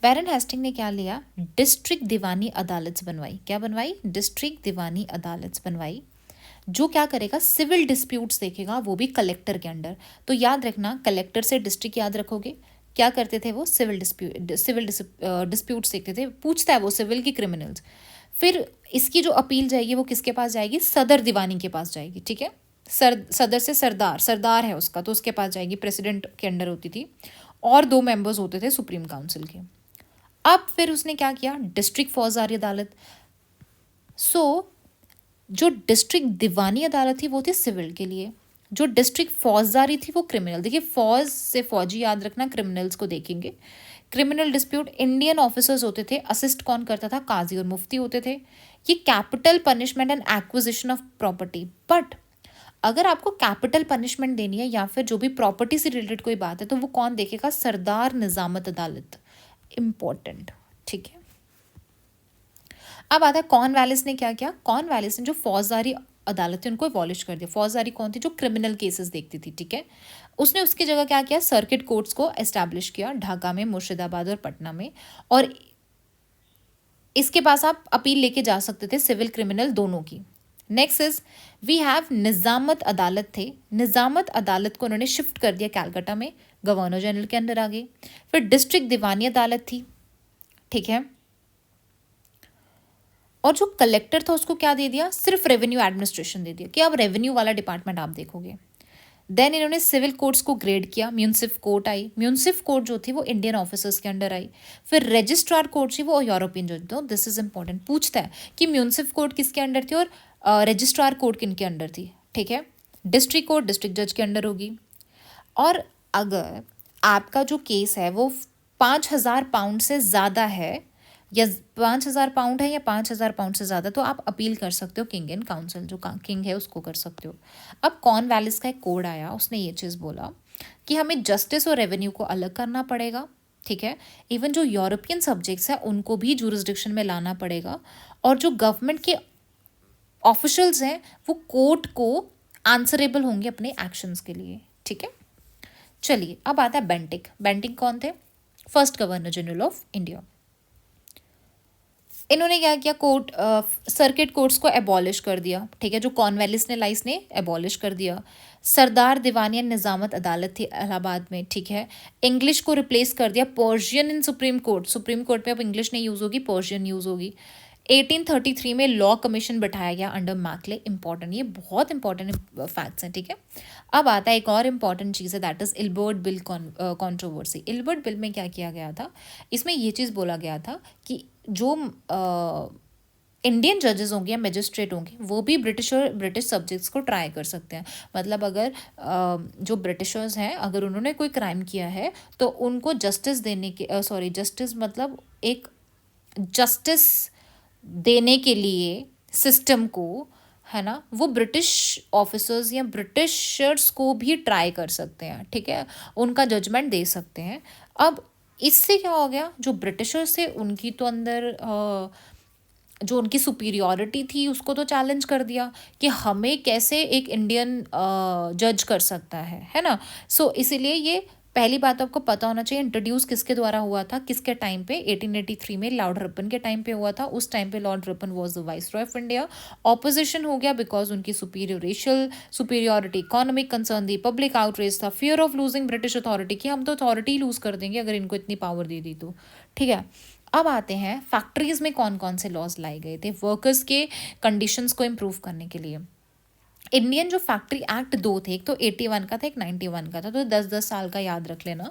वारन हेस्टिंग ने क्या लिया, डिस्ट्रिक्ट दीवानी अदालत बनवाई। क्या बनवाई, डिस्ट्रिक्ट दीवानी अदालत बनवाई, जो क्या करेगा, सिविल डिस्प्यूट्स देखेगा, वो भी कलेक्टर के अंडर। तो याद रखना, कलेक्टर से डिस्ट्रिक्ट याद रखोगे, क्या करते थे वो, सिविल डिस्प्यूट्स देखते थे, पूछता है वो सिविल की क्रिमिनल्स। फिर इसकी जो अपील जाएगी वो किसके पास जाएगी, सदर दीवानी के पास जाएगी, ठीक है। सदर से सरदार है उसका, तो उसके पास जाएगी, प्रेसिडेंट के अंडर होती थी, और 2 मेंबर्स होते थे सुप्रीम काउंसिल के। अब फिर उसने क्या किया, डिस्ट्रिक्ट फौजदारी अदालत। सो जो डिस्ट्रिक्ट दीवानी अदालत थी वो थी सिविल के लिए, जो डिस्ट्रिक्ट फौजदारी थी वो क्रिमिनल। देखिए फौज से फौजी याद रखना, क्रिमिनल्स को देखेंगे। क्रिमिनल डिस्प्यूट इंडियन ऑफिसर्स होते थे, असिस्ट कौन करता था, काजी और मुफ्ती होते थे। ये capital punishment and acquisition of property. But अगर आपको कैपिटल पनिशमेंट देनी है या फिर जो भी प्रॉपर्टी से रिलेटेड कोई बात है, तो वो कौन देखेगा, सरदार निजामत अदालत। इम्पोर्टेंट, ठीक है। अब आता है कॉर्नवालिस ने क्या किया, कॉर्नवालिस ने जो फौजदारी अदालत थी उनको एबॉलिश कर दिया। फौजदारी कौन थी, जो क्रिमिनल केसेस देखती थी, ठीक है। उसने उसकी जगह क्या किया, सर्किट कोर्ट्स को एस्टैब्लिश किया ढाका में, मुर्शिदाबाद और पटना में, और इसके पास आप अपील लेके जा सकते थे, सिविल क्रिमिनल दोनों की। नेक्स्ट इज वी हैव निजामत अदालत थे। निजामत अदालत को उन्होंने शिफ्ट कर दिया कैलकाटा में, गवर्नर जनरल के अंदर आ गई। फिर डिस्ट्रिक्ट दीवानी अदालत थी, ठीक है। और जो कलेक्टर था उसको क्या दे दिया, सिर्फ रेवेन्यू एडमिनिस्ट्रेशन दे दिया कि अब रेवेन्यू वाला डिपार्टमेंट आप देखोगे। देन इन्होंने सिविल कोर्ट्स को ग्रेड किया, म्यूनसिफ कोर्ट आई, म्यूनसिफ कोर्ट जो थी वो इंडियन ऑफिसर्स के अंडर आई। फिर रजिस्ट्रार कोर्ट थी वो यूरोपियन जज, तो दिस इज इंपॉर्टेंट, पूछता है कि म्यूनसिफ कोर्ट किसके अंडर थी और रजिस्ट्रार कोर्ट किनके अंडर थी, ठीक है। डिस्ट्रिक्ट कोर्ट डिस्ट्रिक्ट जज के अंडर होगी। और अगर आपका जो केस है वो 5,000 पाउंड से ज़्यादा है, या 5,000 पाउंड है या 5,000 पाउंड से ज़्यादा, तो आप अपील कर सकते हो किंग एंड काउंसिल, जो किंग है उसको कर सकते हो। अब कॉर्नवालिस का एक कोड आया, उसने ये चीज़ बोला कि हमें जस्टिस और रेवेन्यू को अलग करना पड़ेगा, ठीक है। इवन जो यूरोपियन सब्जेक्ट्स हैं उनको भी जुरिस्डिक्शन में लाना पड़ेगा, और जो गवर्नमेंट के ऑफिशियल्स हैं वो कोर्ट को आंसरेबल होंगे अपने एक्शंस के लिए, ठीक है। चलिए अब आता है बेंटिक। बेंटिक कौन थे, first governor general of India. इन्होंने क्या किया, कोर्ट सर्किट कोर्ट्स को एबॉलिश कर दिया, ठीक है। जो कॉर्नवालिस ने लाई इसने एबॉलिश कर दिया। सरदार दीवानी निजामत अदालत थी इलाहाबाद में, ठीक है। इंग्लिश को रिप्लेस कर दिया पर्शियन इन सुप्रीम कोर्ट, सुप्रीम कोर्ट में अब इंग्लिश नहीं यूज़ होगी, पर्शियन यूज़ होगी। 1833 में लॉ कमीशन बैठाया गया अंडर मैकले, इंपॉर्टेंट, ये बहुत इंपॉर्टेंट फैक्ट्स हैं, ठीक है। अब आता है एक और इम्पॉर्टेंट चीज़ है, that is Ilbert bill controversy. Ilbert bill में क्या किया गया था, इसमें ये चीज़ बोला गया था कि जो इंडियन जजेस होंगे या मजिस्ट्रेट होंगे वो भी ब्रिटिश सब्जेक्ट्स को ट्राई कर सकते हैं। मतलब अगर जो ब्रिटिशर्स हैं अगर उन्होंने कोई क्राइम किया है तो उनको जस्टिस देने के जस्टिस मतलब एक जस्टिस देने के लिए सिस्टम को, है ना, वो ब्रिटिश ऑफिसर्स या ब्रिटिशर्स को भी ट्राई कर सकते हैं, ठीक है, उनका जजमेंट दे सकते हैं। अब इससे क्या हो गया, जो ब्रिटिशर्स थे उनकी तो अंदर जो उनकी सुपीरियॉरिटी थी उसको तो चैलेंज कर दिया कि हमें कैसे एक इंडियन जज कर सकता है ना। सो इसीलिए ये पहली बात आपको पता होना चाहिए इंट्रोड्यूस किसके द्वारा हुआ था, किसके टाइम पे, 1883 में लॉर्ड रिपन के टाइम पे हुआ था। उस टाइम पे Lord Ripon was the viceroy of India. Opposition हो गया बिकॉज उनकी superior racial superiority, economic concern थी, पब्लिक आउटरेज था, fear of losing British authority कि हम तो अथॉरिटी लूज कर देंगे अगर इनको इतनी पावर दे दी तो, ठीक है। अब आते हैं फैक्ट्रीज में कौन कौन से लॉज लाए गए थे वर्कर्स के कंडीशंस को इम्प्रूव करने के लिए। इंडियन जो फैक्ट्री एक्ट दो थे, एक तो 81 का था, एक 91 का था, तो 10-10 साल का याद रख लेना।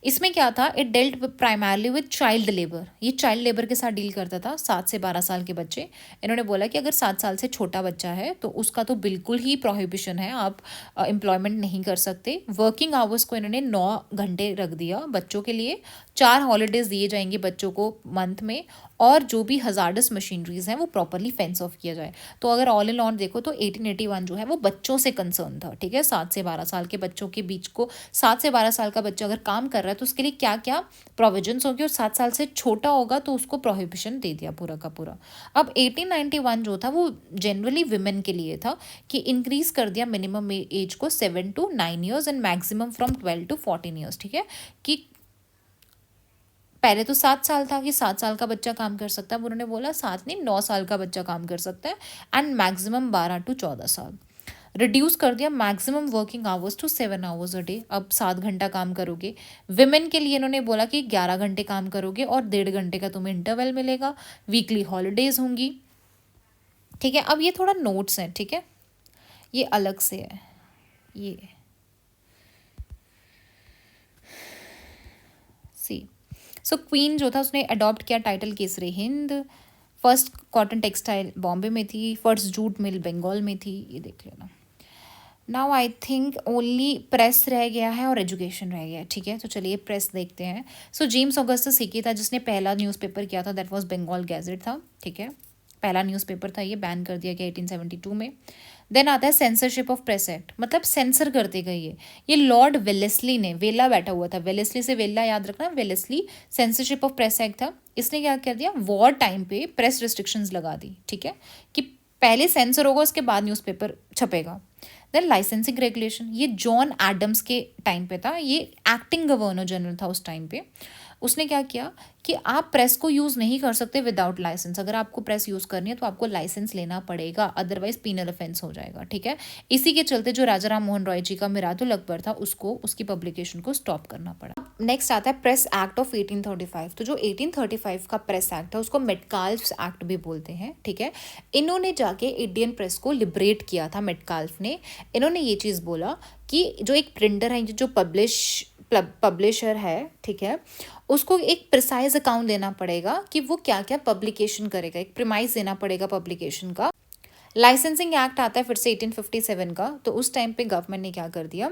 इसमें क्या था, it dealt primarily with child labour, ये चाइल्ड लेबर के साथ डील करता था, 7 से 12 साल के बच्चे। इन्होंने बोला कि अगर 7 साल से छोटा बच्चा है तो उसका तो बिल्कुल ही प्रोहिबिशन है, आप एम्प्लॉयमेंट नहीं कर सकते। वर्किंग आवर्स को इन्होंने 9 घंटे रख दिया बच्चों के लिए, 4 हॉलीडेज दिए जाएंगे बच्चों को मंथ में, और जो भी हजार्डस मशीनरीज हैं वो प्रॉपरली फेंस ऑफ किया जाए। तो अगर ऑल इन ऑल देखो तो 1881 जो है वो बच्चों से कंसर्न था, ठीक है। 7 से 12 साल के बच्चों के बीच को, 7 से 12 साल का बच्चा अगर काम कर रहा है तो उसके लिए क्या क्या प्रोविजंस होगी, और 7 साल से छोटा होगा तो उसको प्रोहिबिशन दे दिया पूरा का पूरा। अब 1891 जो था वो जनरली विमेन के लिए था कि इंक्रीज कर दिया मिनिमम एज को 7 to 9 years and maximum from 12 to 14 years, ठीक है। कि पहले तो 7 साल था कि 7 साल का बच्चा काम कर सकता है, उन्होंने बोला 7 नहीं 9 साल का बच्चा काम कर सकता है, एंड मैक्सिमम 12 to 14 साल। रिड्यूस कर दिया maximum working hours to 7 hours a day, अब 7 घंटा काम करोगे। विमेन के लिए इन्होंने बोला कि 11 घंटे काम करोगे और 1.5 घंटे का तुम्हें इंटरवल मिलेगा, वीकली हॉलीडेज होंगी, ठीक है। अब ये थोड़ा नोट्स हैं, ठीक है, ये अलग से है। ये सी सो क्वीन जो था उसने अडॉप्ट किया title Kesari Hind. First cotton textile Bombay में थी, फर्स्ट जूट मिल बंगाल में थी, ये देख लेना। Now I think only press रह गया है और एजुकेशन रह गया है, ठीक है। तो चलिए प्रेस देखते हैं। सो जेम्स ऑगस्टस हिकी था जिसने पहला न्यूज़पेपर किया था, दैट वाज बंगाल गैजेट था, ठीक है। पहला न्यूज़पेपर था, ये बैन कर दिया गया 1872 में। देन आता है सेंसरशिप ऑफ प्रेस एक्ट, मतलब सेंसर कर देगा ये लॉर्ड वेलेस्ली ने, वेला बैठा हुआ था, वेलेस्ली से वेला याद रखना, Wellesley, censorship of press act था। इसने क्या कर दिया, वॉर टाइम पे प्रेस रिस्ट्रिक्शंस लगा दी, ठीक है, कि पहले सेंसर होगा उसके बाद न्यूज़पेपर छपेगा। देन लाइसेंसिंग रेगुलेशन, ये जॉन एडम्स के टाइम पे था, ये एक्टिंग गवर्नर जनरल था उस टाइम पे। उसने क्या किया कि आप प्रेस को यूज़ नहीं कर सकते विदाउट लाइसेंस, अगर आपको प्रेस यूज़ करनी है तो आपको लाइसेंस लेना पड़ेगा, अदरवाइज पीनल ऑफेंस हो जाएगा, ठीक है। इसी के चलते जो राजा राम मोहन रॉय जी का मिरातुल अकबर था उसको उसकी पब्लिकेशन को स्टॉप करना पड़ा। नेक्स्ट आता है प्रेस एक्ट ऑफ 1835। तो जो 1835 का प्रेस एक्ट है उसको मेटकाल्फ एक्ट भी बोलते हैं, ठीक है। इन्होंने जाके इंडियन प्रेस को लिबरेट किया था, मेटकाल्फ ने। इन्होंने ये चीज़ बोला कि जो एक प्रिंटर है, जो पब्लिशर है, ठीक है, उसको एक प्रिसाइज अकाउंट देना पड़ेगा कि वो क्या क्या पब्लिकेशन करेगा, एक प्रिमाइस देना पड़ेगा पब्लिकेशन का। लाइसेंसिंग एक्ट आता है फिर से 1857 का। तो उस टाइम पे गवर्नमेंट ने क्या कर दिया,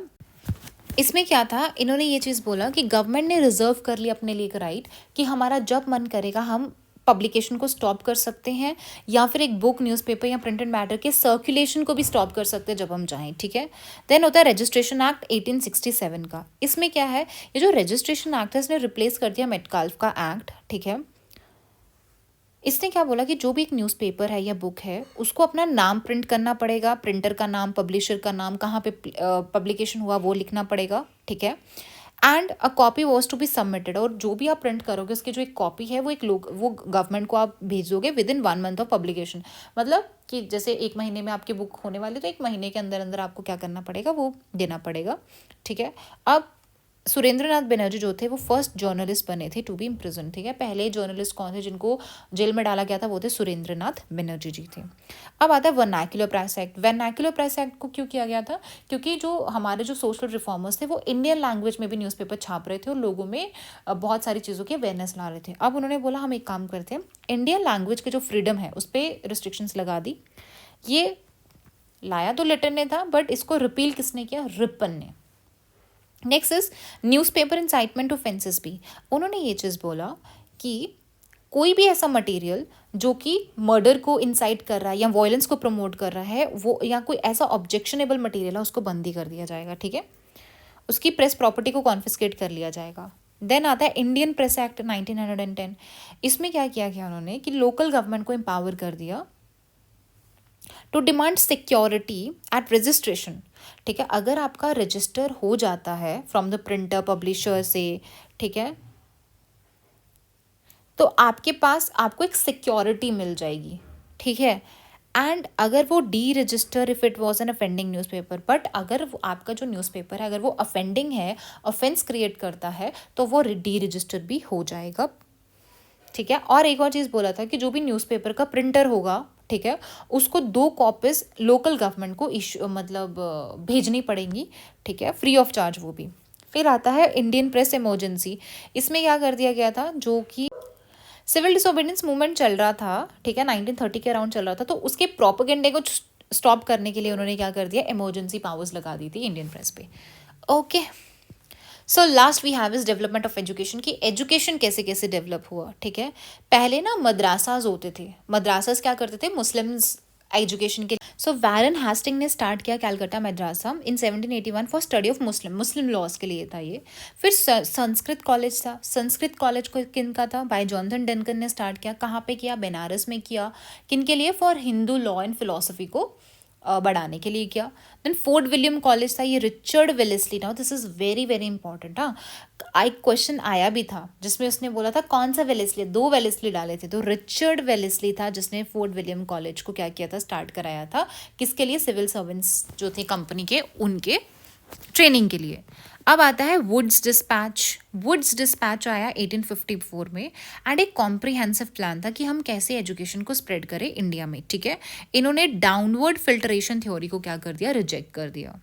इसमें क्या था, इन्होंने ये चीज़ बोला कि गवर्नमेंट ने रिजर्व कर लिया अपने लिए एक राइट कि हमारा जब मन करेगा हम पब्लिकेशन को स्टॉप कर सकते हैं, या फिर एक बुक, न्यूज़पेपर या प्रिंटेड मैटर के सर्कुलेशन को भी स्टॉप कर सकते हैं जब हम चाहें, ठीक है। देन होता है रजिस्ट्रेशन एक्ट 1867 का। इसमें क्या है, ये जो रजिस्ट्रेशन एक्ट है इसने रिप्लेस कर दिया मेटकाल्फ का एक्ट, ठीक है। इसने क्या बोला कि जो भी एक न्यूज़पेपर है या बुक है उसको अपना नाम प्रिंट करना पड़ेगा, प्रिंटर का नाम, पब्लिशर का नाम, कहाँ पे पब्लिकेशन हुआ वो लिखना पड़ेगा, ठीक है। And a copy was to be submitted, और जो भी आप प्रिंट करोगे उसकी जो एक कॉपी है वो गवर्नमेंट को आप भेजोगे with in 1 month of publication. मतलब कि जैसे 1 महीने में आपकी बुक होने वाली, तो 1 महीने के अंदर अंदर आपको क्या करना पड़ेगा, वो देना पड़ेगा, ठीक है। अब सुरेंद्रनाथ बनर्जी जो थे वो फर्स्ट जर्नलिस्ट बने थे टू बी इम्प्रिजन, ठीक है। पहले जर्नलिस्ट कौन थे जिनको जेल में डाला गया था, वो थे सुरेंद्रनाथ बनर्जी जी थे। अब आता है vernacular press act. Vernacular press act को क्यों किया गया था, क्योंकि जो हमारे जो सोशल रिफॉर्मर्स थे वो इंडियन लैंग्वेज में भी न्यूज़पेपर छाप रहे थे और लोगों में बहुत सारी चीज़ों की अवेयरनेस ला रहे थे। अब उन्होंने बोला हम एक काम करते हैं, इंडियन लैंग्वेज के जो फ्रीडम है उस पर रिस्ट्रिक्शंस लगा दी। ये लाया तो लिटन ने था, बट इसको रिपील किसने किया, रिपन ने। Next is newspaper incitement offences भी। उन्होंने ये चीज़ बोला कि कोई भी ऐसा मटेरियल जो कि मर्डर को इंसाइट कर रहा है या वायलेंस को प्रमोट कर रहा है, वो या कोई ऐसा ऑब्जेक्शनेबल मटेरियल है उसको बंदी कर दिया जाएगा, ठीक है। उसकी प्रेस प्रॉपर्टी को कॉन्फिस्केट कर लिया जाएगा। देन आता है इंडियन प्रेस एक्ट 1910। इसमें क्या किया गया उन्होंने कि लोकल गवर्नमेंट को एम्पावर कर दिया to demand security at registration, ठीक है। अगर आपका रजिस्टर हो जाता है फ्रॉम द प्रिंटर, पब्लिशर से, ठीक है, तो आपके पास आपको एक सिक्योरिटी मिल जाएगी, ठीक है। एंड अगर वो deregister if it was an offending newspaper, but अगर आपका जो न्यूज़पेपर है अगर वो अफेंडिंग है, ऑफेंस क्रिएट करता है, तो वो डी रजिस्टर भी हो जाएगा, ठीक है। और एक और चीज़ बोला था कि जो भी न्यूज़पेपर का प्रिंटर होगा, ठीक है, उसको 2 कॉपीज लोकल गवर्नमेंट को इशू मतलब भेजनी पड़ेंगी, ठीक है, फ्री ऑफ चार्ज वो भी। फिर आता है इंडियन प्रेस इमरजेंसी। इसमें क्या कर दिया गया था, जो कि सिविल डिसोबीडियंस मूवमेंट चल रहा था, ठीक है, 1930 के अराउंड चल रहा था, तो उसके प्रोपेगेंडे को स्टॉप करने के लिए उन्होंने क्या कर दिया, इमरजेंसी पावर्स लगा दी थी इंडियन प्रेस पे। Okay, so last we have is development of education, की एजुकेशन कैसे कैसे डेवलप हुआ, ठीक है। पहले ना मद्रासाज होते थे, मद्रासाज क्या करते थे, मुस्लिम्स एजुकेशन के। सो वैरन हेस्टिंग ने स्टार्ट किया Calcutta Madrasa in 1781 for study of Muslim laws के लिए था ये। फिर संस्कृत कॉलेज था, संस्कृत कॉलेज को किन का था, बाय जॉनसन डनकन ने स्टार्ट किया। कहाँ पे किया, बनारस में किया। किन के लिए, for Hindu law and philosophy को बढ़ाने के लिए किया। देन फोर्ट विलियम कॉलेज था, ये Richard Wellesley. Now this is very very important. हाँ, एक क्वेश्चन आया भी था जिसमें उसने बोला था कौन सा वेलेस्ली, 2 वेलेस्ली डाले थे, तो रिचर्ड वेलेस्ली था जिसने फोर्ट विलियम कॉलेज को क्या किया था, स्टार्ट कराया था। किसके लिए, सिविल सर्वेंट्स जो थे कंपनी के, उनके ट्रेनिंग के लिए। अब आता है वुड्स डिस्पैच। वुड्स डिस्पैच आया 1854 में, एंड एक कॉम्प्रिहेंसिव प्लान था कि हम कैसे एजुकेशन को स्प्रेड करें इंडिया में, ठीक है। इन्होंने डाउनवर्ड फिल्ट्रेशन थ्योरी को क्या कर दिया, रिजेक्ट कर दिया।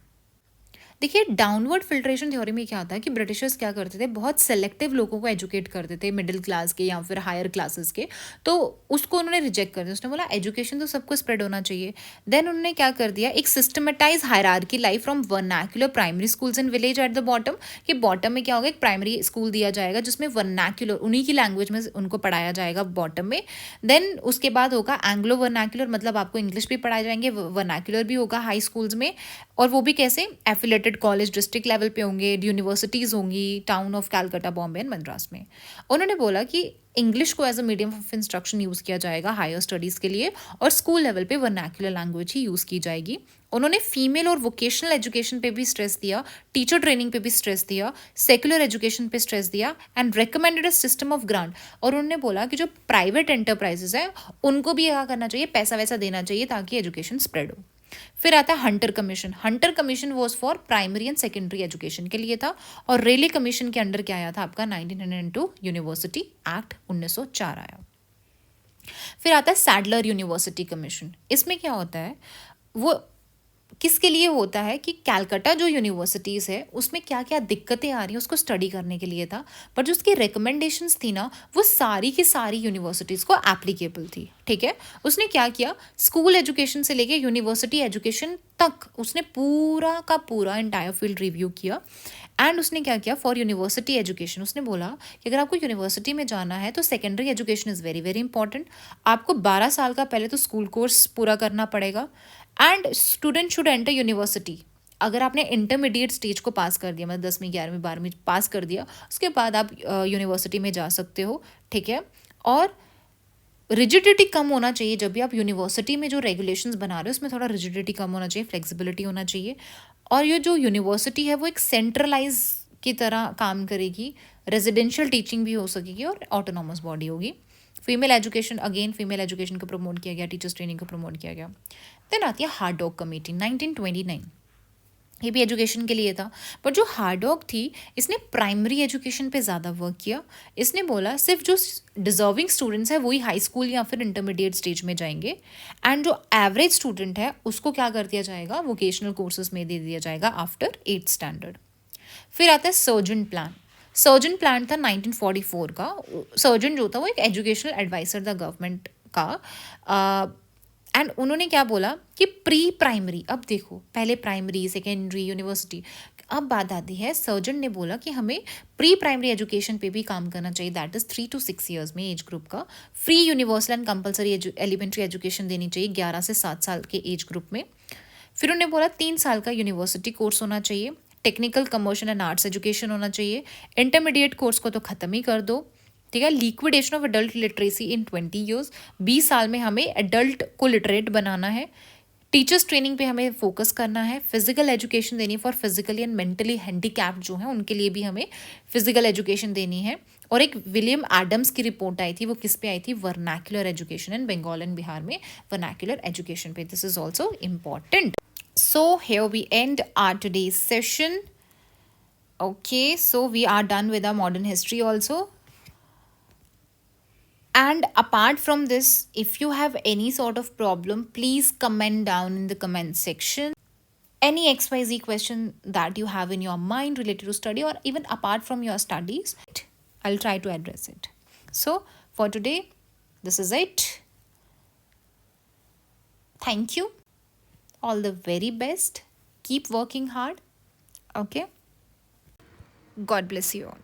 देखिए, डाउनवर्ड फिल्ट्रेशन थ्योरी में क्या होता है कि ब्रिटिशर्स क्या करते थे, बहुत सेलेक्टिव लोगों को एजुकेट करते थे, मिडिल क्लास के या फिर हायर क्लासेस के, तो उसको उन्होंने रिजेक्ट कर दिया। उसने बोला एजुकेशन तो सबको स्प्रेड होना चाहिए। देन उन्होंने क्या कर दिया, एक systematise hierarchy lie from vernacular primary schools in village at the bottom, कि बॉटम में क्या होगा, एक प्राइमरी स्कूल दिया जाएगा जिसमें वर्नाक्युलर उन्हीं की लैंग्वेज में उनको पढ़ाया जाएगा बॉटम में। देन उसके बाद होगा एंग्लो वर्नाक्युलर, मतलब आपको इंग्लिश भी पढ़ाए जाएंगे, वर्नाक्युलर भी होगा हाई स्कूल्स में, और वो भी कैसे, एफिलेटेड कॉलेज डिस्ट्रिक्ट लेवल पे होंगे, यूनिवर्सिटीज़ होंगी town of Calcutta, Bombay and Madras में। उन्होंने बोला कि इंग्लिश को as a medium of instruction use किया जाएगा हायर स्टडीज़ के लिए, और स्कूल लेवल पे वर्नाक्युलर लैंग्वेज ही यूज़ की जाएगी। उन्होंने फीमेल और वोकेशनल एजुकेशन पे भी स्ट्रेस दिया, टीचर ट्रेनिंग पे भी स्ट्रेस दिया, सेकुलर एजुकेशन पे स्ट्रेस दिया, and recommended a system of grant. और उन्होंने बोला कि जो प्राइवेट एंटरप्राइजेज है उनको भी क्या करना चाहिए, पैसा वैसा देना चाहिए ताकि एजुकेशन स्प्रेड हो। फिर आता है Hunter commission. Hunter commission was for primary and secondary education के लिए था, और रेले कमीशन के अंडर क्या आया था आपका 1902 यूनिवर्सिटी एक्ट 1904 आया। फिर आता है सैडलर यूनिवर्सिटी कमीशन। इसमें क्या होता है, वो किसके लिए होता है कि कैलकाटा जो यूनिवर्सिटीज़ है उसमें क्या क्या दिक्कतें आ रही हैं उसको स्टडी करने के लिए था, पर जो उसकी रिकमेंडेशंस थी ना वो सारी की सारी यूनिवर्सिटीज़ को एप्लीकेबल थी। ठीक है, उसने क्या किया, स्कूल एजुकेशन से लेके यूनिवर्सिटी एजुकेशन तक उसने पूरा का पूरा एंटायर फील्ड रिव्यू किया। एंड उसने क्या किया, फॉर यूनिवर्सिटी एजुकेशन उसने बोला कि अगर आपको यूनिवर्सिटी में जाना है तो secondary education is very very important. आपको 12 साल का पहले तो स्कूल कोर्स पूरा करना पड़ेगा, and student should enter university. अगर आपने इंटरमीडिएट स्टेज को पास कर दिया, मतलब 10वीं 11वीं 12वीं पास कर दिया, उसके बाद आप यूनिवर्सिटी में जा सकते हो। ठीक है, और रिजिडिटी कम होना चाहिए। जब भी आप यूनिवर्सिटी में जो रेगुलेशंस बना रहे हो उसमें थोड़ा रिजिडिटी कम होना चाहिए, फ्लेक्सिबिलिटी होना चाहिए। और ये जो यूनिवर्सिटी है वो एक सेंट्रलाइज की तरह काम करेगी, रेजिडेंशियल टीचिंग भी हो सकेगी और ऑटोनॉमस बॉडी होगी। Female education, again female education को प्रमोट किया गया, टीचर्स ट्रेनिंग को प्रमोट किया गया। देन आती है हार्डॉक कमेटी 1929। ये भी एजुकेशन के लिए था, पर जो हार्डॉक थी इसने प्राइमरी एजुकेशन पे ज़्यादा वर्क किया। इसने बोला सिर्फ जो डिजर्विंग स्टूडेंट्स हैं वही हाई स्कूल या फिर इंटरमीडिएट स्टेज में जाएंगे, एंड जो एवरेज स्टूडेंट है उसको क्या कर दिया जाएगा, वोकेशनल कोर्सेज में दे दिया जाएगा आफ्टर 8th स्टैंडर्ड। फिर आता है सर्जन प्लान। सर्जन प्लान था 1944 का। सर्जन जो था वो एक एजुकेशनल एडवाइसर था गवर्नमेंट का। एंड उन्होंने क्या बोला कि प्री प्राइमरी, अब देखो पहले प्राइमरी सेकेंडरी यूनिवर्सिटी, अब बात आती है सर्जन ने बोला कि हमें प्री प्राइमरी एजुकेशन पे भी काम करना चाहिए, दैट इज़ 3 to 6 ईयर्स में एज ग्रुप का free universal and compulsory elementary education देनी चाहिए 11 से 7 साल के एज ग्रुप में। फिर उन्होंने बोला 3 साल का यूनिवर्सिटी कोर्स होना चाहिए, technical commercial and arts education होना चाहिए, इंटरमीडिएट कोर्स को तो ख़त्म ही कर दो। ठीक है, liquidation of adult literacy in 20 years, 20 साल में हमें एडल्ट को लिटरेट बनाना है। टीचर्स ट्रेनिंग पे हमें फोकस करना है, फिजिकल एजुकेशन देनी for physically and mentally handicapped जो हैं उनके लिए भी हमें फिजिकल एजुकेशन देनी है। और एक विलियम एडम्स की रिपोर्ट आई थी, वो किस पे आई थी, vernacular education in Bengal and Bihar में वर्नाक्युलर एजुकेशन पे। This is also important. So here we end our today's session. Okay, so we are done with our modern history also. And apart from this, if you have any sort of problem, please comment down in the comment section. Any XYZ question that you have in your mind related to study or even apart from your studies, I'll try to address it. So for today, this is it. Thank you. All the very best. Keep working hard. Okay. God bless you all.